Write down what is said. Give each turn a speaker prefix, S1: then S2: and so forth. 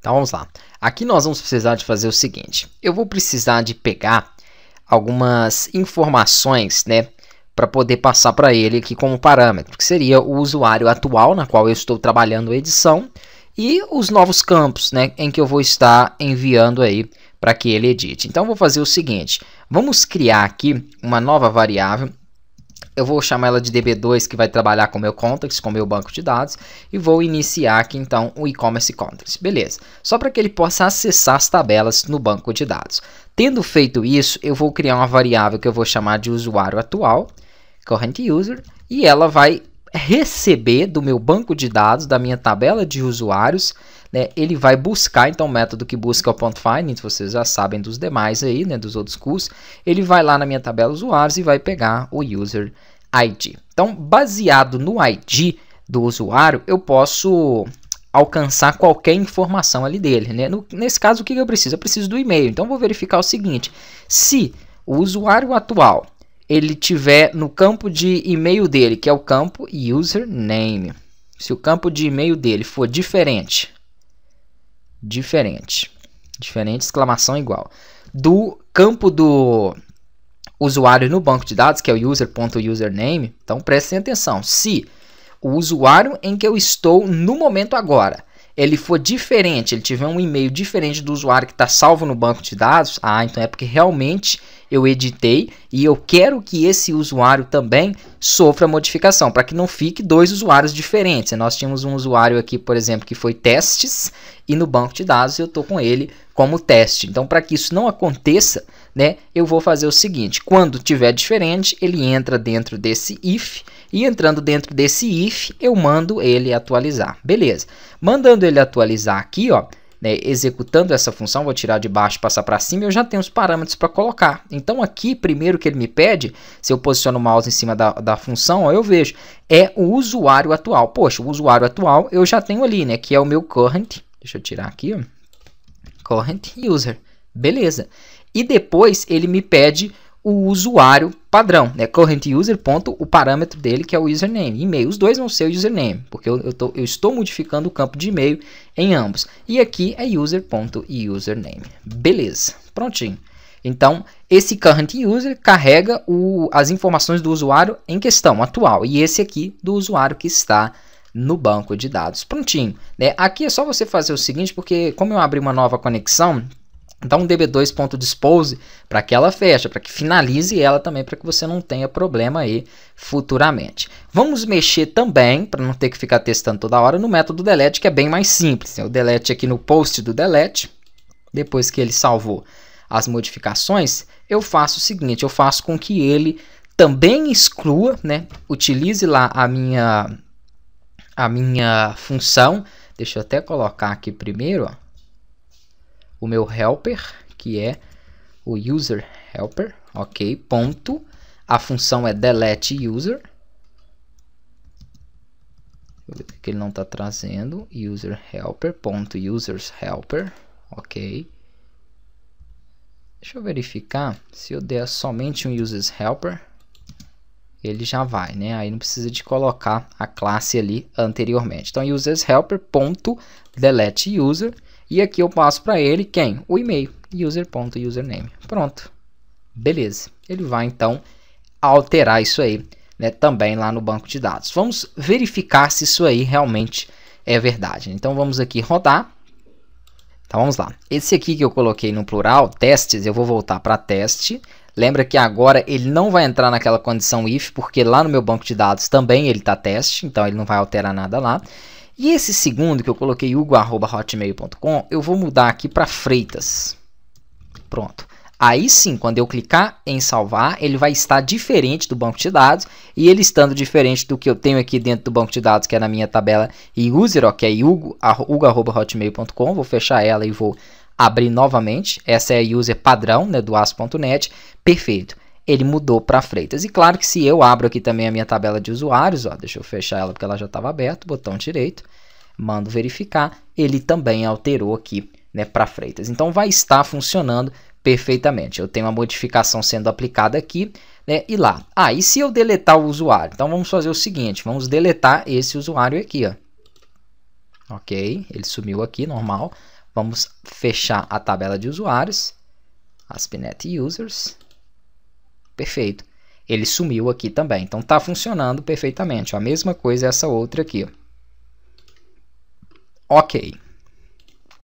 S1: Então vamos lá. Aqui nós vamos precisar de fazer o seguinte. Eu vou precisar de pegar algumas informações, né, para poder passar para ele aqui como parâmetro, que seria o usuário atual na qual eu estou trabalhando a edição e os novos campos, né, em que eu vou estar enviando aí para que ele edite. Então vou fazer o seguinte. Vamos criar aqui uma nova variável. Eu vou chamar ela de db2, que vai trabalhar com o meu context, com o meu banco de dados, e vou iniciar aqui então o e-commerce context. Beleza. Só para que ele possa acessar as tabelas no banco de dados. Tendo feito isso, eu vou criar uma variável que eu vou chamar de usuário atual, current user, e ela vai receber do meu banco de dados, da minha tabela de usuários, né, ele vai buscar, então o método que busca é o .find, vocês já sabem dos demais aí, né, dos outros cursos, ele vai lá na minha tabela usuários e vai pegar o user ID. Então, baseado no ID do usuário, eu posso alcançar qualquer informação ali dele, né? Nesse caso, o que eu preciso? Eu preciso do e-mail. Então, vou verificar o seguinte: se o usuário atual ele tiver no campo de e-mail dele, que é o campo username, se o campo de e-mail dele for diferente, exclamação igual, do campo do usuário no banco de dados, que é o user.username, então prestem atenção. Se o usuário em que eu estou no momento agora, ele for diferente, ele tiver um e-mail diferente do usuário que está salvo no banco de dados, então é porque realmente eu editei e eu quero que esse usuário também sofra modificação, para que não fique dois usuários diferentes. Nós tínhamos um usuário aqui, por exemplo, que foi testes, e no banco de dados eu estou com ele como teste. Então, para que isso não aconteça, né, eu vou fazer o seguinte: quando tiver diferente, ele entra dentro desse if, e entrando dentro desse if, eu mando ele atualizar. Beleza. Mandando ele atualizar aqui, ó, né, executando essa função, vou tirar de baixo e passar para cima, eu já tenho os parâmetros para colocar. Então aqui, primeiro que ele me pede, se eu posiciono o mouse em cima da função, ó, eu vejo, é o usuário atual. Poxa, o usuário atual eu já tenho ali, né, que é o meu current, deixa eu tirar aqui, ó, current user. Beleza. E depois ele me pede o usuário padrão, né? Current user, ponto, o parâmetro dele, que é o username. E-mail, os dois vão ser o username, porque eu estou modificando o campo de e-mail em ambos. E aqui é user.username. Beleza, prontinho. Então, esse current user carrega as informações do usuário em questão, atual. E esse aqui do usuário que está no banco de dados. Prontinho, né? Aqui é só você fazer o seguinte, porque como eu abri uma nova conexão, então um db2.dispose para que ela feche, para que finalize ela também, para que você não tenha problema aí futuramente. Vamos mexer também, para não ter que ficar testando toda hora, no método delete, que é bem mais simples. O delete aqui no post do delete, depois que ele salvou as modificações, eu faço o seguinte: eu faço com que ele também exclua, né, utilize lá a minha função. Deixa eu até colocar aqui primeiro, ó, o meu helper, que é o user helper, ok, ponto, a função é delete user, que ele não está trazendo, user helper, ponto, users helper, ok, deixa eu verificar, se eu der somente um users helper, ele já vai, né, aí não precisa de colocar a classe ali anteriormente. Então users helper, ponto, delete user, e aqui eu passo para ele quem? O e-mail, user.username. Pronto. Beleza. Ele vai então alterar isso aí, né, também lá no banco de dados. Vamos verificar se isso aí realmente é verdade. Então vamos aqui rodar. Então vamos lá. Esse aqui que eu coloquei no plural, testes, eu vou voltar para teste. Lembra que agora ele não vai entrar naquela condição if, porque lá no meu banco de dados também ele está teste, então ele não vai alterar nada lá. E esse segundo que eu coloquei, hugo@hotmail.com, eu vou mudar aqui para Freitas. Pronto. Aí sim, quando eu clicar em salvar, ele vai estar diferente do banco de dados. E ele estando diferente do que eu tenho aqui dentro do banco de dados, que é na minha tabela user, ó, que é hugo@hotmail.com. Vou fechar ela e vou abrir novamente. Essa é a user padrão, né, do AS.NET. Perfeito. Ele mudou para Freitas. E claro que se eu abro aqui também a minha tabela de usuários, ó, deixa eu fechar ela porque ela já estava aberta, botão direito, mando verificar, ele também alterou aqui, né, para Freitas. Então vai estar funcionando perfeitamente. Eu tenho uma modificação sendo aplicada aqui, né, e lá. E se eu deletar o usuário? Então vamos fazer o seguinte, vamos deletar esse usuário aqui, ó. Ok, ele sumiu aqui, normal. Vamos fechar a tabela de usuários. ASP.NET Users. Perfeito. Ele sumiu aqui também. Então está funcionando perfeitamente. A mesma coisa essa outra aqui. Ok.